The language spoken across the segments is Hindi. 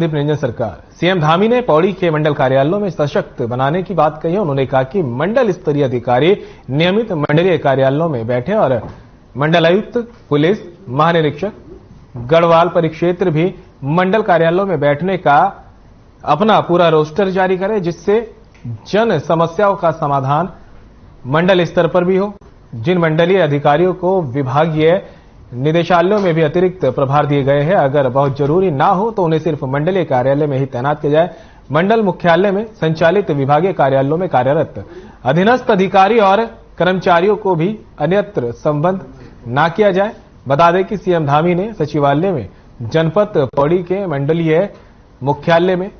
दीप निरंजन सरकार। सीएम धामी ने पौड़ी के मंडल कार्यालयों में सशक्त बनाने की बात कही। उन्होंने कहा कि मंडल स्तरीय अधिकारी नियमित मंडलीय कार्यालयों में बैठे और मंडलायुक्त, पुलिस महानिरीक्षक, गढ़वाल परिक्षेत्र भी मंडल कार्यालयों में बैठने का अपना पूरा रोस्टर जारी करे, जिससे जन समस्याओं का समाधान मंडल स्तर पर भी हो। जिन मंडलीय अधिकारियों को विभागीय निदेशालयों में भी अतिरिक्त प्रभार दिए गए हैं, अगर बहुत जरूरी ना हो तो उन्हें सिर्फ मंडलीय कार्यालय में ही तैनात किया जाए। मंडल मुख्यालय में संचालित विभागीय कार्यालयों में कार्यरत अधीनस्थ अधिकारी और कर्मचारियों को भी अन्यत्र संबंध ना किया जाए। बता दें कि सीएम धामी ने सचिवालय में जनपद पौड़ी के मंडलीय मुख्यालय में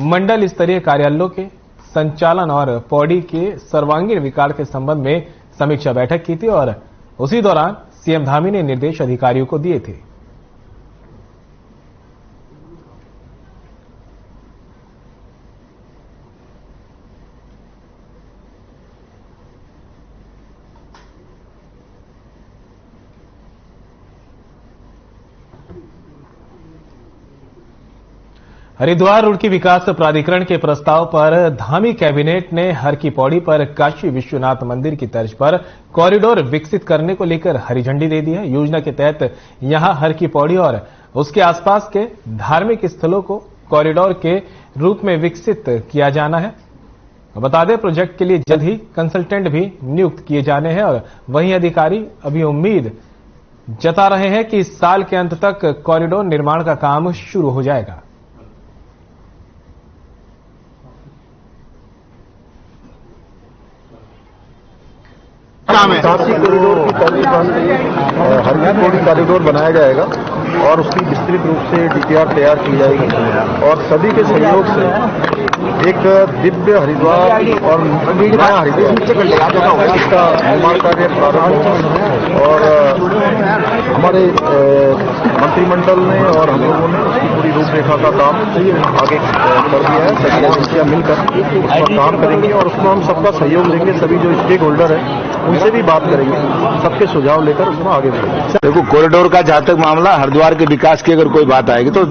मंडल स्तरीय कार्यालयों के संचालन और पौड़ी के सर्वांगीण विकास के संबंध में समीक्षा बैठक की थी और उसी दौरान सीएम धामी ने निर्देश अधिकारियों को दिए थे। हरिद्वार रुड़की विकास प्राधिकरण के प्रस्ताव पर धामी कैबिनेट ने हर की पौड़ी पर काशी विश्वनाथ मंदिर की तर्ज पर कॉरिडोर विकसित करने को लेकर हरी झंडी दे दी है। योजना के तहत यहां हर की पौड़ी और उसके आसपास के धार्मिक स्थलों को कॉरिडोर के रूप में विकसित किया जाना है। बता दें, प्रोजेक्ट के लिए जल्द ही कंसल्टेंट भी नियुक्त किए जाने हैं और वहीं अधिकारी अभी उम्मीद जता रहे हैं कि इस साल के अंत तक कॉरिडोर निर्माण का काम शुरू हो जाएगा। काशी कॉरिडोर की तर्ज पर हरकी कॉरिडोर बनाया जाएगा और उसकी विस्तृत रूप से डीपीआर तैयार की जाएगी और सभी के सहयोग से एक दिव्य हरिद्वार और नया हरिद्वार इसका निर्माण कार्य प्रारंभ होगा और हमारे मंत्रिमंडल ने और हम लोगों ने उसकी पूरी रूपरेखा का काम आगे कर दिया है। सभी एजेंसियां मिलकर उस पर काम करेंगी और उसमें हम सबका सहयोग लेंगे। सभी जो स्टेक होल्डर है उनसे भी बात करेंगे, सबके सुझाव लेकर उसमें आगे बढ़ेंगे। देखो, कॉरिडोर का जहां तक मामला, हरिद्वार के विकास की अगर कोई बात आएगी तो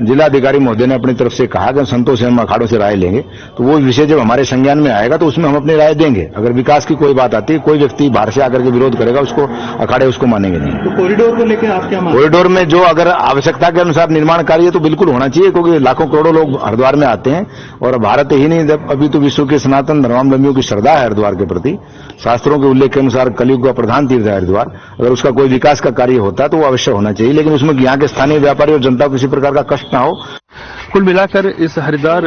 जिलाधिकारी महोदय ने अपनी तरफ से कहा कि संतोष एवं अखाड़ों से राय लेंगे, तो वो विषय जब हमारे संज्ञान में आएगा तो उसमें हम अपनी राय देंगे। अगर विकास की कोई बात आती है, कोई व्यक्ति बाहर से आकर के विरोध करेगा, उसको अखाड़े उसको मानेंगे नहीं। तो कॉरिडोर को लेकर आप क्या मानते हैं? कॉरिडोर में जो अगर आवश्यकता के अनुसार निर्माण कार्य तो बिल्कुल होना चाहिए, क्योंकि लाखों करोड़ों लोग हरिद्वार में आते हैं और भारत ही नहीं, अभी तो विश्व के सनातन धर्मावलंबियों की श्रद्धा है हरिद्वार के प्रति। शास्त्रों के उल्लेख के अनुसार कलयुग का प्रधान तीर्थ है हरिद्वार। अगर उसका कोई विकास का कार्य होता है तो वो अवश्य होना चाहिए, लेकिन उसमें यहाँ के स्थानीय व्यापारी और जनता को किसी प्रकार का कष्ट ना हो। कुल मिलाकर इस हरिद्वार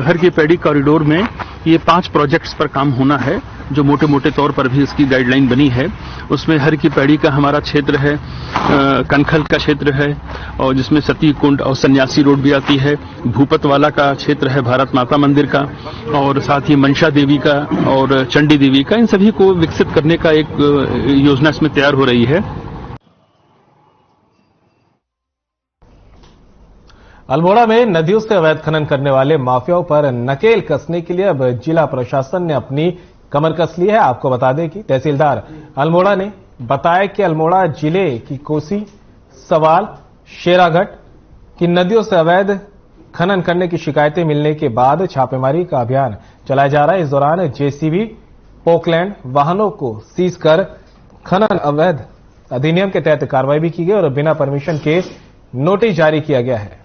हर की पैड़ी कॉरिडोर में ये 5 प्रोजेक्ट्स पर काम होना है, जो मोटे मोटे तौर पर भी इसकी गाइडलाइन बनी है। उसमें हर की पैड़ी का हमारा क्षेत्र है, कनखल का क्षेत्र है और जिसमें सती कुंड और सन्यासी रोड भी आती है। भूपतवाला का क्षेत्र है भारत माता मंदिर का और साथ ही मनसा देवी का और चंडी देवी का। इन सभी को विकसित करने का एक योजना इसमें तैयार हो रही है। अल्मोड़ा में नदियों से अवैध खनन करने वाले माफियाओं पर नकेल कसने के लिए अब जिला प्रशासन ने अपनी कमर कस ली है। आपको बता दें कि तहसीलदार अल्मोड़ा ने बताया कि अल्मोड़ा जिले की कोसी, सवाल, शेराघाट की नदियों से अवैध खनन करने की शिकायतें मिलने के बाद छापेमारी का अभियान चलाया जा रहा है। इस दौरान जेसीबी, पोकलैंड वाहनों को सीज कर खनन अवैध अधिनियम के तहत कार्रवाई भी की गई और बिना परमिशन के नोटिस जारी किया गया है।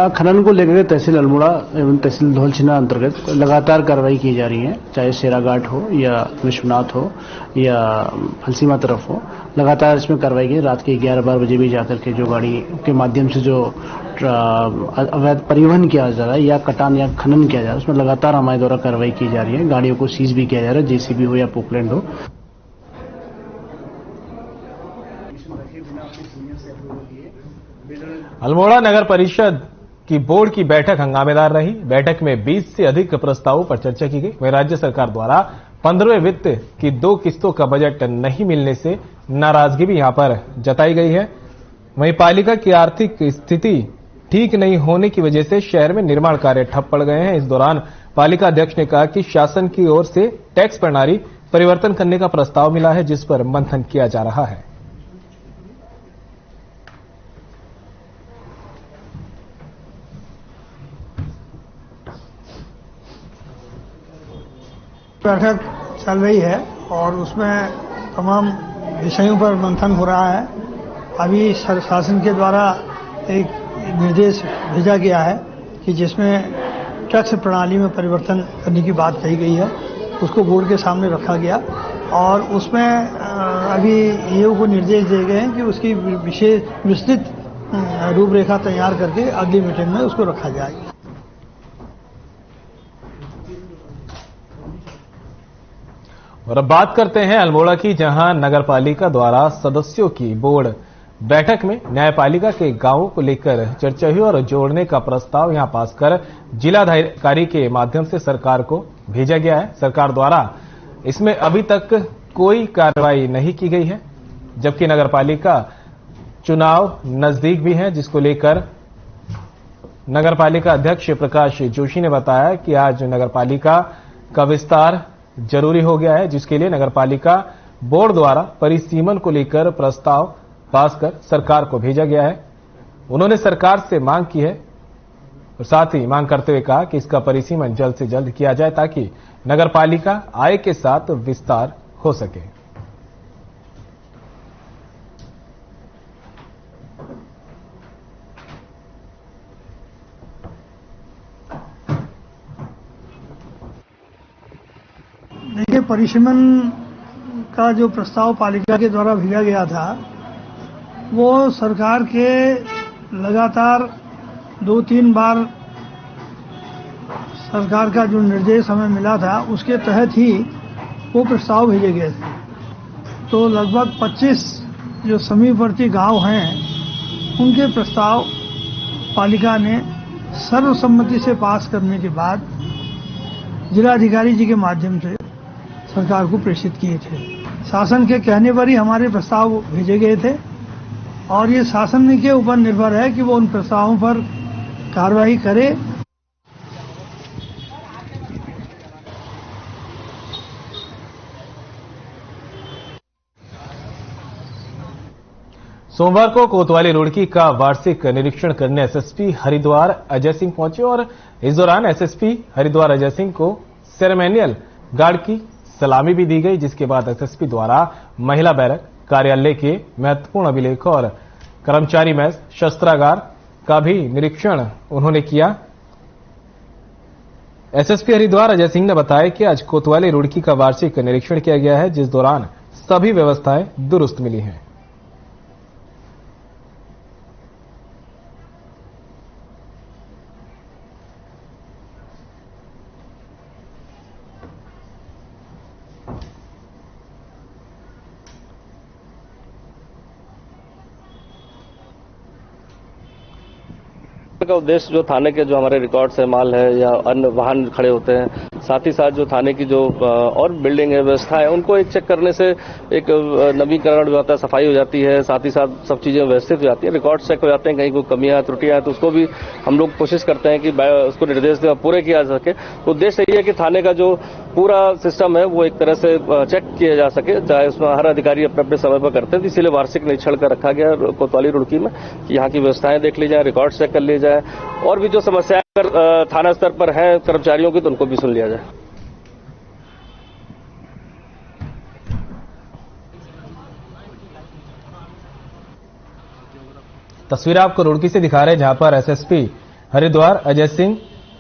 खनन को लेकर तहसील अल्मोड़ा एवं तहसील धौलछिना अंतर्गत लगातार कार्रवाई की जा रही है, चाहे शेराघाट हो या विश्वनाथ हो या फलसीमा तरफ हो। लगातार इसमें कार्रवाई की। रात के 11-12 बजे भी जाकर के जो गाड़ी के माध्यम से जो अवैध परिवहन किया जा रहा है या कटान या खनन किया जा रहा है, उसमें लगातार हमारे द्वारा कार्रवाई की जा रही है। गाड़ियों को सीज भी किया जा रहा है, जेसीबी हो या पोकलैंड हो। अल्मोड़ा नगर परिषद की बोर्ड की बैठक हंगामेदार रही। बैठक में 20 से अधिक प्रस्तावों पर चर्चा की गई। वहीं राज्य सरकार द्वारा 15वें वित्त की 2 किस्तों का बजट नहीं मिलने से नाराजगी भी यहां पर जताई गई है। वहीं पालिका की आर्थिक स्थिति ठीक नहीं होने की वजह से शहर में निर्माण कार्य ठप पड़ गए हैं। इस दौरान पालिका अध्यक्ष ने कहा कि शासन की ओर से टैक्स प्रणाली परिवर्तन करने का प्रस्ताव मिला है, जिस पर मंथन किया जा रहा है। बैठक चल रही है और उसमें तमाम विषयों पर मंथन हो रहा है। अभी शासन के द्वारा एक निर्देश भेजा गया है कि जिसमें टैक्स प्रणाली में परिवर्तन करने की बात कही गई है, उसको बोर्ड के सामने रखा गया और उसमें अभी ईओ को निर्देश दिए गए हैं कि उसकी विस्तृत रूपरेखा तैयार करके अगली मीटिंग में उसको रखा जाएगा। और अब बात करते हैं अल्मोड़ा की, जहां नगरपालिका द्वारा सदस्यों की बोर्ड बैठक में न्यायपालिका के गांवों को लेकर चर्चा हुई और जोड़ने का प्रस्ताव यहां पास कर जिलाधिकारी के माध्यम से सरकार को भेजा गया है। सरकार द्वारा इसमें अभी तक कोई कार्रवाई नहीं की गई है, जबकि नगरपालिका चुनाव नजदीक भी है, जिसको लेकर नगरपालिका अध्यक्ष प्रकाश जोशी ने बताया कि आज नगरपालिका का विस्तार जरूरी हो गया है, जिसके लिए नगरपालिका बोर्ड द्वारा परिसीमन को लेकर प्रस्ताव पास कर सरकार को भेजा गया है। उन्होंने सरकार से मांग की है और साथ ही मांग करते हुए कहा कि इसका परिसीमन जल्द से जल्द किया जाए ताकि नगरपालिका आय के साथ विस्तार हो सके। देखिए, परिसीमन का जो प्रस्ताव पालिका के द्वारा भेजा गया था वो सरकार के लगातार 2-3 बार सरकार का जो निर्देश हमें मिला था उसके तहत ही वो प्रस्ताव भेजे गए थे। तो लगभग 25 जो समीपवर्ती गांव हैं उनके प्रस्ताव पालिका ने सर्वसम्मति से पास करने के बाद जिलाधिकारी जी के माध्यम से सरकार को प्रेषित किए थे। शासन के कहने पर ही हमारे प्रस्ताव भेजे गए थे और ये शासन के ऊपर निर्भर है कि वो उन प्रस्तावों पर कार्रवाई करे। सोमवार को कोतवाली रुड़की का वार्षिक निरीक्षण करने एसएसपी हरिद्वार अजय सिंह पहुंचे और इस दौरान एसएसपी हरिद्वार अजय सिंह को सेरेमोनियल गार्ड की सलामी भी दी गई, जिसके बाद एसएसपी द्वारा महिला बैरक, कार्यालय के महत्वपूर्ण अभिलेख और कर्मचारी मेस, शस्त्रागार का भी निरीक्षण उन्होंने किया। एसएसपी हरिद्वार अजय सिंह ने बताया कि आज कोतवाली रुड़की का वार्षिक निरीक्षण किया गया है, जिस दौरान सभी व्यवस्थाएं दुरुस्त मिली हैं। का उद्देश्य जो थाने के जो हमारे रिकॉर्ड्स है, माल है या अन्य वाहन खड़े होते हैं, साथ ही साथ जो थाने की जो और बिल्डिंग है, व्यवस्था है, उनको एक चेक करने से एक नवीकरण भी होता है, सफाई हो जाती है, साथ ही साथ सब चीजें व्यवस्थित हो जाती है, रिकॉर्ड चेक हो जाते हैं। कहीं कोई कमियां त्रुटियां हैं तो उसको भी हम लोग कोशिश करते हैं कि उसको निर्देश पूरे किया जा सके। तो उद्देश्य यही है कि थाने का जो पूरा सिस्टम है वो एक तरह से चेक किया जा सके, चाहे उसमें हर अधिकारी अपने अपने समय पर करते हैं। इसीलिए वार्षिक निरीक्षण कर रखा गया कोतवाली रुड़की में कि यहाँ की व्यवस्थाएं देख ली जाए, रिकॉर्ड चेक कर ली जाए और भी जो समस्याएं अगर थाना स्तर पर है कर्मचारियों की तो उनको भी सुन लिया जाए। तस्वीर आपको रुड़की से दिखा रहे हैं, जहां पर एसएसपी हरिद्वार अजय सिंह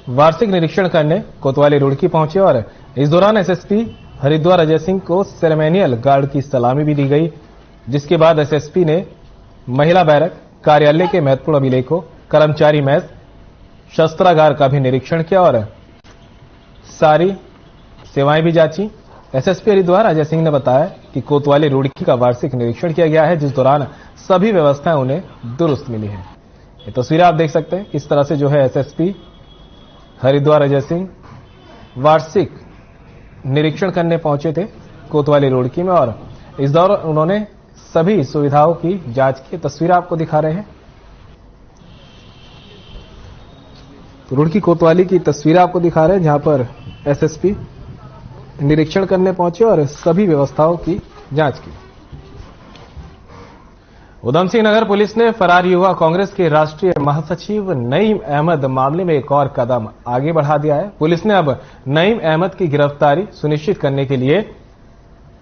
वार्षिक निरीक्षण करने कोतवाली रुड़की पहुंचे और इस दौरान एसएसपी हरिद्वार अजय सिंह को सेरेमोनियल गार्ड की सलामी भी दी गई, जिसके बाद एसएसपी ने महिला बैरक, कार्यालय के महत्वपूर्ण अभिलेखों, कर्मचारी मेस, शस्त्रागार का भी निरीक्षण किया और सारी सेवाएं भी जांची। एसएसपी हरिद्वार अजय सिंह ने बताया कि कोतवाली रुड़की का वार्षिक निरीक्षण किया गया है, जिस दौरान सभी व्यवस्थाएं उन्हें दुरुस्त मिली हैं। ये तस्वीरें आप देख सकते हैं किस तरह से जो है एसएसपी हरिद्वार अजय सिंह वार्षिक निरीक्षण करने पहुंचे थे कोतवाली रुड़की में और इस दौरान उन्होंने सभी सुविधाओं की जांच की। तस्वीरें आपको दिखा रहे हैं। रुड़की कोतवाली की तस्वीरें आपको दिखा रहे हैं, जहां पर एसएसपी निरीक्षण करने पहुंचे और सभी व्यवस्थाओं की जांच की। उधमसिंह नगर पुलिस ने फरार युवा कांग्रेस के राष्ट्रीय महासचिव नईम अहमद मामले में एक और कदम आगे बढ़ा दिया है। पुलिस ने अब नईम अहमद की गिरफ्तारी सुनिश्चित करने के लिए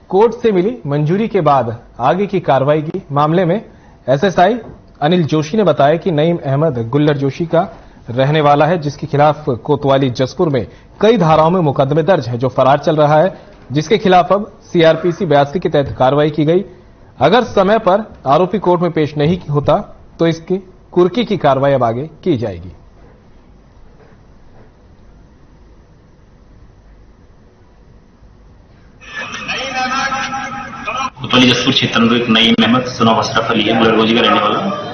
कोर्ट से मिली मंजूरी के बाद आगे की कार्रवाई की। मामले में एसएसआई अनिल जोशी ने बताया कि नईम अहमद गुल्लर जोशी का रहने वाला है, जिसके खिलाफ कोतवाली जसपुर में कई धाराओं में मुकदमे दर्ज है, जो फरार चल रहा है, जिसके खिलाफ अब सीआरपीसी 82 के तहत कार्रवाई की गई। अगर समय पर आरोपी कोर्ट में पेश नहीं होता तो इसकी कुर्की की कार्रवाई अब आगे की जाएगी। कोतवाली जसपुर क्षेत्र में एक नईम अहमद सुनाव अशरफ अली है, गुलरगोजी का रहने वाला।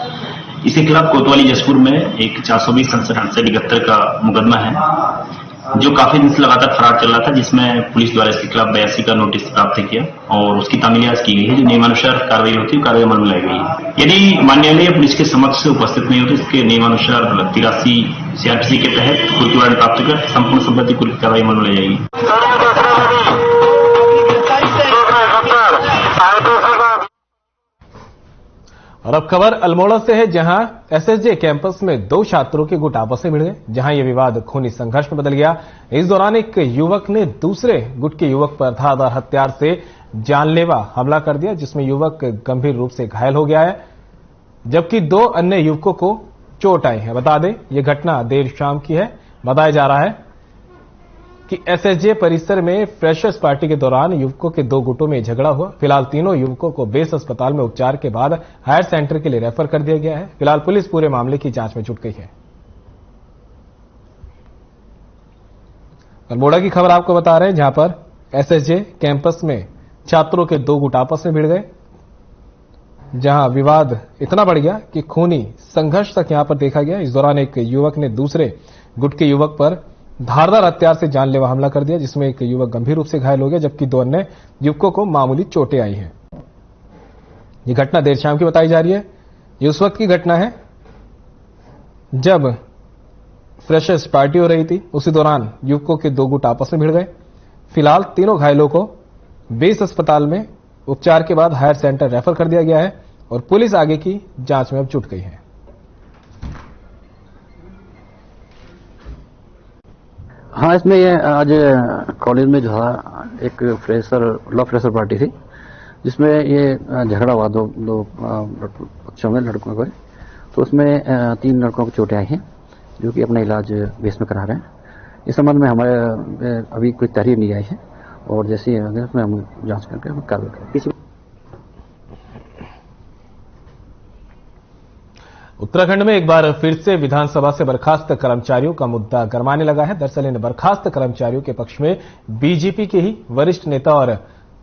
इसके खिलाफ कोतवाली जसपुर में एक 420 78 का मुकदमा है, जो काफी दिन से लगातार फरार चल रहा था, जिसमें पुलिस द्वारा इसके खिलाफ 82 का नोटिस प्राप्त किया और उसकी तामील आज की गई है। जो नियमानुसार कार्रवाई होती है, कार्रवाई अमल में लाई गई है। यदि मान्यालय पुलिस के समक्ष उपस्थित नहीं होते, इसके नियमानुसार 83 सीआरपीसी के तहत कुर्की वारंट प्राप्त कर संपूर्ण संबंधी कुर्की कार्रवाई अमल में लाई जाएगी। और अब खबर अल्मोड़ा से है, जहां एसएसजे कैंपस में 2 छात्रों के गुट आपस में भिड़ गए, जहां यह विवाद खूनी संघर्ष में बदल गया। इस दौरान एक युवक ने दूसरे गुट के युवक पर धारदार हथियार से जानलेवा हमला कर दिया, जिसमें युवक गंभीर रूप से घायल हो गया है, जबकि 2 अन्य युवकों को चोट आई है। बता दें, यह घटना देर शाम की है। बताया जा रहा है कि एसएसजे परिसर में फ्रेशर्स पार्टी के दौरान युवकों के 2 गुटों में झगड़ा हुआ। फिलहाल तीनों युवकों को बेस अस्पताल में उपचार के बाद हायर सेंटर के लिए रेफर कर दिया गया है। फिलहाल पुलिस पूरे मामले की जांच में जुट गई है। अल्मोड़ा की खबर आपको बता रहे हैं, जहां पर एसएसजे कैंपस में छात्रों के 2 गुट आपस में भिड़ गए, जहां विवाद इतना बढ़ गया कि खूनी संघर्ष तक यहां पर देखा गया। इस दौरान एक युवक ने दूसरे गुट के युवक पर धारदार हथियार से जानलेवा हमला कर दिया, जिसमें एक युवक गंभीर रूप से घायल हो गया, जबकि 2 अन्य युवकों को मामूली चोटें आई हैं। यह घटना देर शाम की बताई जा रही है। यह उस वक्त की घटना है जब फ्रेशर्स पार्टी हो रही थी। उसी दौरान युवकों के 2 गुट आपस में भिड़ गए। फिलहाल तीनों घायलों को बेस अस्पताल में उपचार के बाद हायर सेंटर रेफर कर दिया गया है और पुलिस आगे की जांच में अब जुट गई है। हाँ, इसमें ये आज कॉलेज में जो है एक लॉ फ्रेशर पार्टी थी, जिसमें ये झगड़ा हुआ दो पक्षों में लड़कों को। तो उसमें 3 लड़कों को चोटें आई हैं, जो कि अपना इलाज बेस में करा रहे हैं। इस संबंध में हमारे अभी कोई तहरीर नहीं आई है और जैसे ही उसमें हम जांच करके कार्रवाई करेंगे। उत्तराखंड में एक बार फिर से विधानसभा से बर्खास्त कर्मचारियों का मुद्दा गरमाने लगा है। दरअसल इन बर्खास्त कर्मचारियों के पक्ष में बीजेपी के ही वरिष्ठ नेता और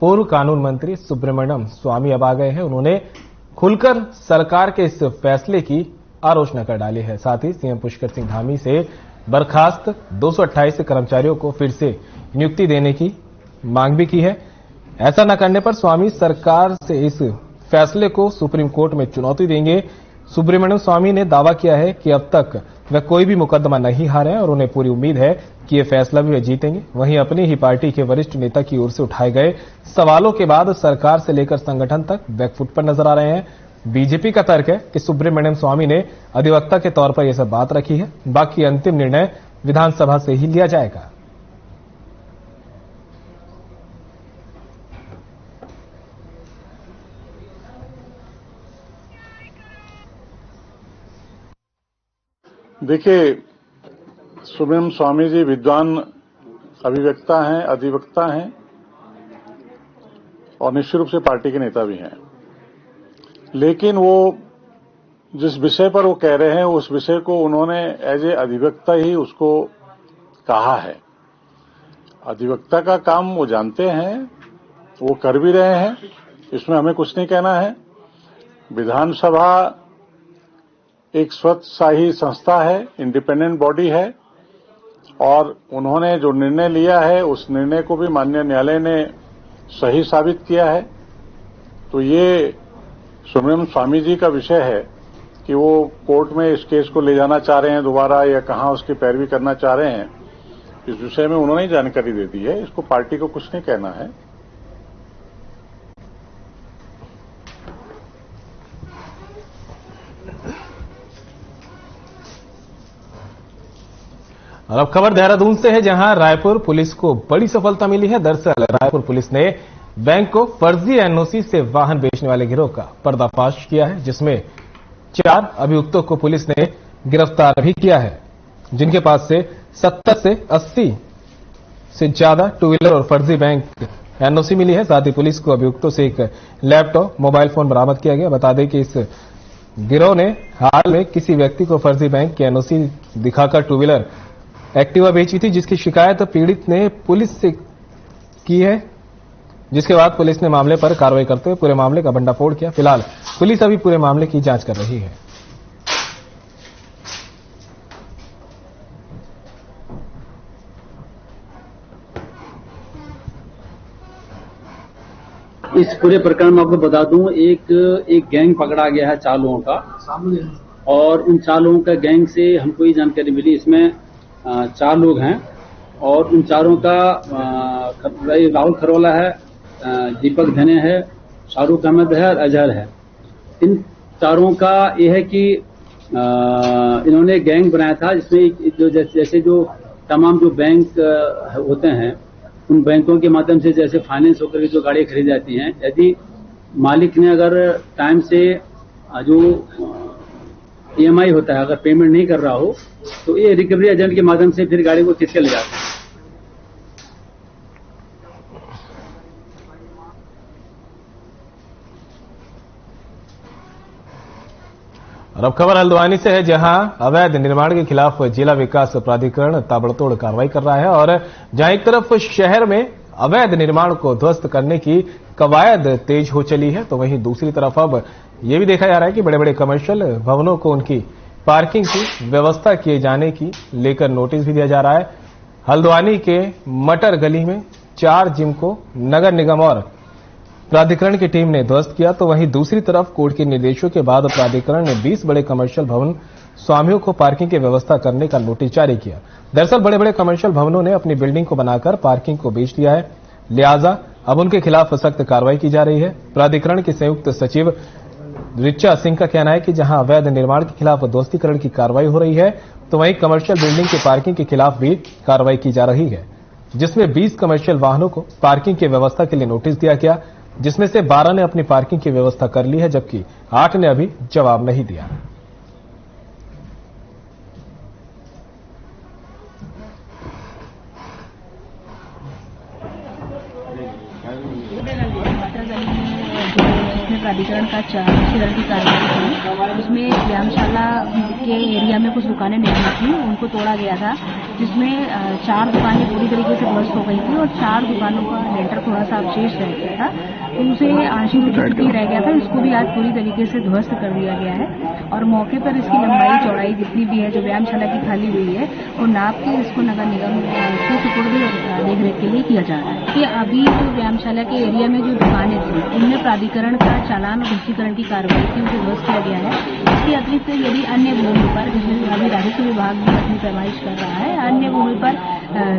पूर्व कानून मंत्री सुब्रमण्यम स्वामी अब आ गए हैं। उन्होंने खुलकर सरकार के इस फैसले की आलोचना कर डाली है। साथ ही सीएम पुष्कर सिंह धामी से बर्खास्त 228 कर्मचारियों को फिर से नियुक्ति देने की मांग भी की है। ऐसा न करने पर स्वामी सरकार से इस फैसले को सुप्रीम कोर्ट में चुनौती देंगे। सुब्रमण्यम स्वामी ने दावा किया है कि अब तक वह कोई भी मुकदमा नहीं हारे हैं और उन्हें पूरी उम्मीद है कि यह फैसला भी वे जीतेंगे। वहीं अपनी ही पार्टी के वरिष्ठ नेता की ओर से उठाए गए सवालों के बाद सरकार से लेकर संगठन तक बैकफुट पर नजर आ रहे हैं। बीजेपी का तर्क है कि सुब्रमण्यम स्वामी ने अधिवक्ता के तौर पर यह सब बात रखी है, बाकी अंतिम निर्णय विधानसभा से ही लिया जाएगा। देखिए, सुब्रमण्यम स्वामी जी विद्वान अभिवक्ता हैं, अधिवक्ता हैं और निश्चित रूप से पार्टी के नेता भी हैं। लेकिन वो जिस विषय पर वो कह रहे हैं, उस विषय को उन्होंने एज ए अधिवक्ता ही उसको कहा है। अधिवक्ता का काम वो जानते हैं, वो कर भी रहे हैं, इसमें हमें कुछ नहीं कहना है। विधानसभा एक स्वतःशाही संस्था है, इंडिपेंडेंट बॉडी है और उन्होंने जो निर्णय लिया है उस निर्णय को भी माननीय न्यायालय ने सही साबित किया है। तो ये सुब्रमण्यम स्वामी जी का विषय है कि वो कोर्ट में इस केस को ले जाना चाह रहे हैं दोबारा या कहां उसकी पैरवी करना चाह रहे हैं, इस विषय में उन्होंने ही जानकारी दे दी है। इसको पार्टी को कुछ नहीं कहना है। और अब खबर देहरादून से है, जहां रायपुर पुलिस को बड़ी सफलता मिली है। दरअसल रायपुर पुलिस ने बैंक को फर्जी एनओसी से वाहन बेचने वाले गिरोह का पर्दाफाश किया है, जिसमें 4 अभियुक्तों को पुलिस ने गिरफ्तार भी किया है, जिनके पास से 70 से 80 से ज्यादा टू व्हीलर और फर्जी बैंक एनओसी मिली है। साथ ही पुलिस को अभियुक्तों से एक लैपटॉप, मोबाइल फोन बरामद किया गया। बता दें कि इस गिरोह ने हाल में किसी व्यक्ति को फर्जी बैंक की एनओसी दिखाकर टू व्हीलर एक्टिवा बेची थी, जिसकी शिकायत पीड़ित ने पुलिस से की है, जिसके बाद पुलिस ने मामले पर कार्रवाई करते हुए पूरे मामले का भंडाफोड़ किया। फिलहाल पुलिस अभी पूरे मामले की जांच कर रही है। इस पूरे प्रकरण में आपको बता दूं, एक गैंग पकड़ा गया है 4 लोगों का, और उन 4 लोगों का गैंग से हमको ये जानकारी मिली, इसमें 4 लोग हैं और उन चारों का राहुल खरोला है, दीपक धने है, शाहरुख अहमद है और अजहर है। इन चारों का यह है कि इन्होंने गैंग बनाया था, जिसमें जो जैसे जो तमाम जो बैंक होते हैं, उन बैंकों के माध्यम से जैसे फाइनेंस होकर के जो गाड़ियां खरीदी जाती हैं, यदि मालिक ने अगर टाइम से जो EMI होता है अगर पेमेंट नहीं कर रहा हो, तो ये रिकवरी एजेंट के माध्यम से फिर गाड़ी को खींच के ले जाते हैं। और अब खबर हल्द्वानी से है, जहां अवैध निर्माण के खिलाफ जिला विकास प्राधिकरण ताबड़तोड़ कार्रवाई कर रहा है। और जहां एक तरफ शहर में अवैध निर्माण को ध्वस्त करने की कवायद तेज हो चली है, तो वहीं दूसरी तरफ अब यह भी देखा जा रहा है कि बड़े बड़े कमर्शियल भवनों को उनकी पार्किंग की व्यवस्था किए जाने की लेकर नोटिस भी दिया जा रहा है। हल्द्वानी के मटर गली में 4 जिम को नगर निगम और प्राधिकरण की टीम ने ध्वस्त किया, तो वहीं दूसरी तरफ कोर्ट के निर्देशों के बाद प्राधिकरण ने 20 बड़े कमर्शियल भवन स्वामियों को पार्किंग की व्यवस्था करने का नोटिस जारी किया। दरअसल बड़े बड़े कमर्शियल भवनों ने अपनी बिल्डिंग को बनाकर पार्किंग को बेच दिया है, लिहाजा अब उनके खिलाफ सख्त कार्रवाई की जा रही है। प्राधिकरण की संयुक्त सचिव ऋचा सिंह का कहना है कि जहां अवैध निर्माण के खिलाफ ध्वस्तीकरण की कार्रवाई हो रही है, तो वहीं कमर्शियल बिल्डिंग की पार्किंग के खिलाफ भी कार्रवाई की जा रही है, जिसमें 20 कमर्शियल वाहनों को पार्किंग की व्यवस्था के लिए नोटिस दिया गया, जिसमें से 12 ने अपनी पार्किंग की व्यवस्था कर ली है, जबकि 8 ने अभी जवाब नहीं दिया। प्राधिकरण का चरण की कार्रवाई थी, उसमें व्यायामशाला के एरिया में कुछ दुकानें नहीं थी, उनको तोड़ा गया था, जिसमें 4 दुकानें पूरी तरीके से ध्वस्त हो गई थी और 4 दुकानों का लेंटर थोड़ा सा अवशेष रह गया था, तो उसे आंशिक विकृति रह गया था, इसको भी आज पूरी तरीके से ध्वस्त कर दिया गया है। और मौके पर इसकी लंबाई चौड़ाई जितनी भी है जो व्यायामशाला की खाली हुई है, वो नाप के इसको नगर निगम को सुपुर्द देखरेख के लिए किया जा रहा है। कि अभी जो व्यायामशाला के एरिया में जो दुकानें थी, उनमें प्राधिकरण का चालान और ध्वस्तीकरण की कार्रवाई की, उसे ध्वस्त किया गया है। इसके अतिरिक्त यदि अन्य भूमि पर, जिसमें अभी राजस्व विभाग भी अपनी पैमाइश कर रहा है, अन्य भूमि पर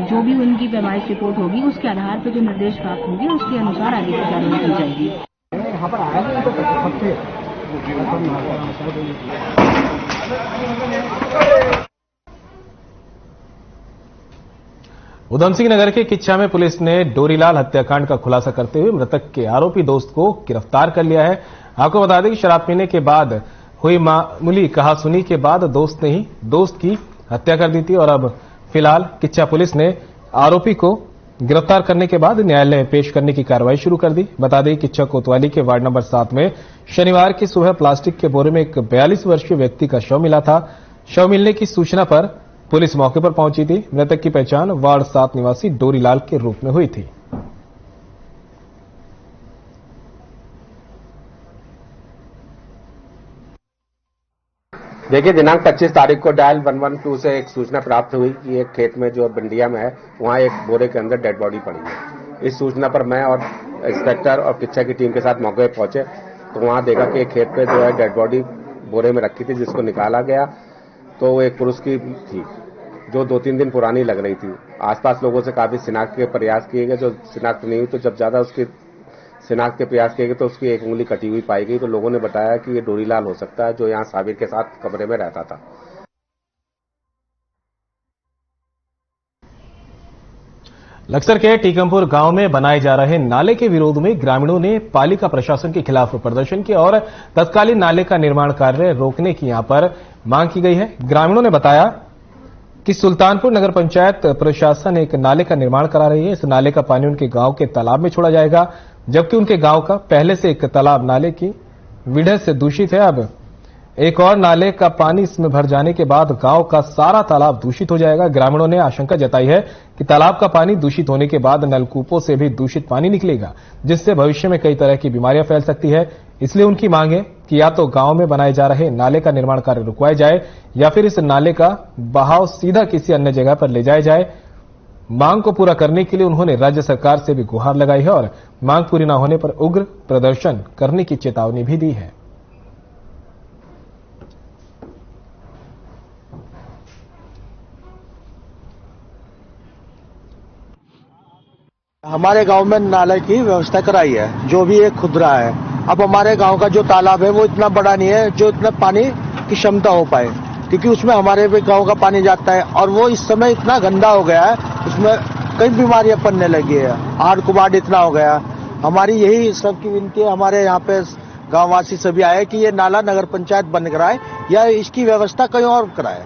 जो भी उनकी पैमाइश रिपोर्ट होगी, उसके आधार पर जो निर्देश प्राप्त होंगे, उसके अनुसार आगे की कार्रवाई की जाएगी। उधम सिंह नगर के किच्छा में पुलिस ने डोरीलाल हत्याकांड का खुलासा करते हुए मृतक के आरोपी दोस्त को गिरफ्तार कर लिया है। आपको बता दें कि शराब पीने के बाद हुई मामूली कहासुनी के बाद दोस्त ने ही दोस्त की हत्या कर दी थी, और अब फिलहाल किच्छा पुलिस ने आरोपी को गिरफ्तार करने के बाद न्यायालय में पेश करने की कार्रवाई शुरू कर दी। बता दें किच्छा कोतवाली के वार्ड नंबर 7 में शनिवार की सुबह प्लास्टिक के बोरे में एक 42 वर्षीय व्यक्ति का शव मिला था। शव मिलने की सूचना पर पुलिस मौके पर पहुंची थी। मृतक की पहचान वार्ड 7 निवासी डोरीलाल के रूप में हुई थी। देखिए, दिनांक 25 तारीख को डायल 112 से एक सूचना प्राप्त हुई कि एक खेत में जो बंडिया में है, वहां एक बोरे के अंदर डेड बॉडी पड़ी है। इस सूचना पर मैं और इंस्पेक्टर और किच्छा की टीम के साथ मौके पर पहुंचे, तो वहां देखा कि एक खेत पे जो है डेड बॉडी बोरे में रखी थी, जिसको निकाला गया तो वो एक पुरुष की थी जो 2-3 दिन पुरानी लग रही थी। आसपास लोगों से काफी शिनाख्त के प्रयास किए गए, जो शिनाख्त नहीं हुई, तो जब ज्यादा उसकी शिनाख्त के प्रयास किए गए तो उसकी एक उंगली कटी हुई पाई गई। तो लोगों ने बताया कि ये डोरीलाल हो सकता है, जो यहाँ साबिर के साथ कमरे में रहता था। लक्सर के टीकमपुर गांव में बनाए जा रहे नाले के विरोध में ग्रामीणों ने पालिका प्रशासन के खिलाफ प्रदर्शन किया और तत्कालीन नाले का निर्माण कार्य रोकने की यहां पर मांग की गई है। ग्रामीणों ने बताया कि सुल्तानपुर नगर पंचायत प्रशासन एक नाले का निर्माण करा रही है। इस नाले का पानी उनके गांव के तालाब में छोड़ा जाएगा, जबकि उनके गांव का पहले से एक तालाब नाले की विढ़ से दूषित है। अब एक और नाले का पानी इसमें भर जाने के बाद गांव का सारा तालाब दूषित हो जाएगा। ग्रामीणों ने आशंका जताई है कि तालाब का पानी दूषित होने के बाद नलकूपों से भी दूषित पानी निकलेगा, जिससे भविष्य में कई तरह की बीमारियां फैल सकती है। इसलिए उनकी मांग है कि या तो गांव में बनाए जा रहे नाले का निर्माण कार्य रुकवाया जाए या फिर इस नाले का बहाव सीधा किसी अन्य जगह पर ले जाया जाए। मांग को पूरा करने के लिए उन्होंने राज्य सरकार से भी गुहार लगाई है और मांग पूरी न होने पर उग्र प्रदर्शन करने की चेतावनी भी दी है। हमारे गांव में नाले की व्यवस्था कराई है, जो भी एक खुदरा है। अब हमारे गांव का जो तालाब है वो इतना बड़ा नहीं है जो इतना पानी की क्षमता हो पाए, क्योंकि उसमें हमारे भी गांव का पानी जाता है और वो इस समय इतना गंदा हो गया है, उसमें कई बीमारियां पड़ने लगी है, हाड़ कुबाड़ इतना हो गया। हमारी यही सबकी विनती है, हमारे यहाँ पे गाँववासी सभी आए कि ये नाला नगर पंचायत बंद कराए या इसकी व्यवस्था कहीं और कराए।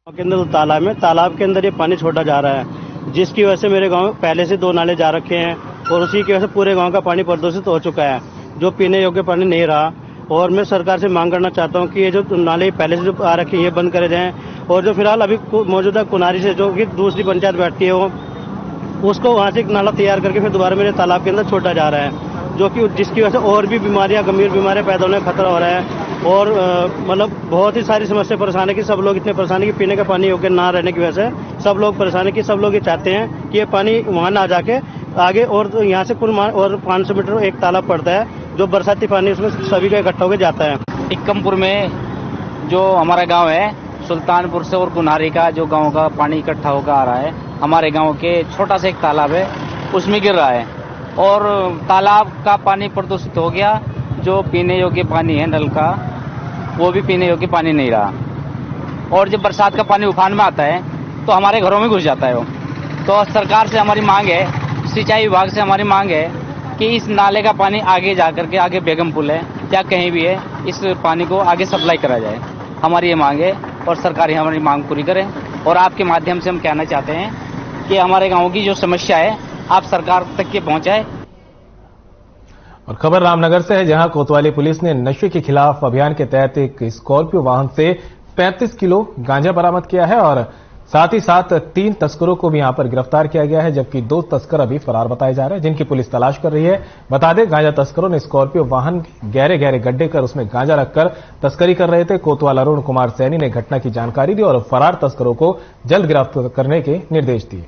के अंदर तालाब में, तालाब के अंदर ये पानी छोड़ा जा रहा है, जिसकी वजह से मेरे गांव में पहले से 2 नाले जा रखे हैं और उसी की वजह से पूरे गांव का पानी प्रदूषित हो चुका है, जो पीने योग्य पानी नहीं रहा। और मैं सरकार से मांग करना चाहता हूं कि ये जो नाले पहले से जो आ रखे हैं ये बंद करे जाएं और जो फिलहाल अभी मौजूदा कुनारी से जो कि दूसरी पंचायत बैठती है उसको वहां से एक नाला तैयार करके फिर दोबारा मेरे तालाब के अंदर छोड़ा जा रहा है, जो कि जिसकी वजह से और भी बीमारियां, गंभीर बीमारियां पैदा होने का खतरा हो रहा है। और मतलब बहुत ही सारी समस्या परेशान है कि सब लोग इतने परेशान है कि पीने का पानी योग्य ना रहने की वजह से सब लोग परेशान है कि सब लोग ये चाहते हैं कि ये पानी वहां ना जाके आगे और यहाँ से कुल और 500 मीटर एक तालाब पड़ता है, जो बरसाती पानी उसमें सभी का इकट्ठा होकर जाता है। टिक्कमपुर में जो हमारा गांव है, सुल्तानपुर से और कुन्हारी का जो गांव का पानी इकट्ठा होकर आ रहा है, हमारे गांव के छोटा सा एक तालाब है उसमें गिर रहा है और तालाब का पानी प्रदूषित हो गया। जो पीने योग्य पानी है नल का, वो भी पीने योग्य पानी नहीं रहा और जब बरसात का पानी उफान में आता है तो हमारे घरों में घुस जाता है वो। तो सरकार से हमारी मांग है, सिंचाई विभाग से हमारी मांग है कि इस नाले का पानी आगे जाकर के, आगे बेगम पुल है या कहीं भी है, इस पानी को आगे सप्लाई करा जाए। हमारी ये मांग है और सरकार हमारी मांग पूरी करे। और आपके माध्यम से हम कहना चाहते हैं कि हमारे गाँव की जो समस्या है आप सरकार तक के पहुंचाए। और खबर रामनगर से है, जहां कोतवाली पुलिस ने नशे के खिलाफ अभियान के तहत एक स्कॉर्पियो वाहन से 35 किलो गांजा बरामद किया है और साथ ही साथ 3 तस्करों को भी यहां पर गिरफ्तार किया गया है, जबकि 2 तस्कर अभी फरार बताए जा रहे हैं, जिनकी पुलिस तलाश कर रही है। बता दें, गांजा तस्करों ने स्कॉर्पियो वाहन गहरे गहरे गड्ढे कर उसमें गांजा रखकर तस्करी कर रहे थे। कोतवाल अरुण कुमार सैनी ने घटना की जानकारी दी और फरार तस्करों को जल्द गिरफ्तार करने के निर्देश दिए।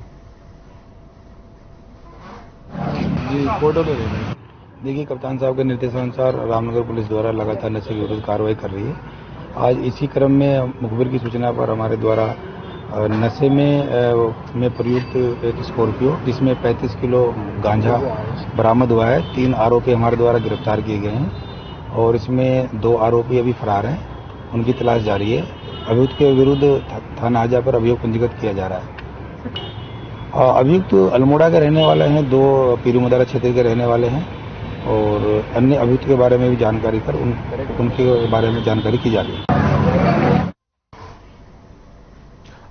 देखिए, कप्तान साहब के निर्देशानुसार रामनगर पुलिस द्वारा लगातार नशे के विरुद्ध कार्रवाई कर रही है। आज इसी क्रम में मुखबिर की सूचना पर हमारे द्वारा नशे में प्रयुक्त एक स्कॉर्पियो जिसमें 35 किलो गांजा बरामद हुआ है। 3 आरोपी हमारे द्वारा गिरफ्तार किए गए हैं और इसमें 2 आरोपी अभी फरार हैं, उनकी तलाश जारी है। अभियुक्त के विरुद्ध थाना हाजा पर अभियोग पंजीकृत किया जा रहा है। अभियुक्त अल्मोड़ा के रहने वाले हैं, 2 पीरू मदारा क्षेत्र के रहने वाले हैं और अन्य अभियुक्त के बारे में भी जानकारी कर उनके बारे में जानकारी की जा रही है।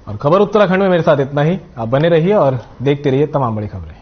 और खबर उत्तराखंड में मेरे साथ इतना ही। आप बने रहिए और देखते रहिए तमाम बड़ी खबरें।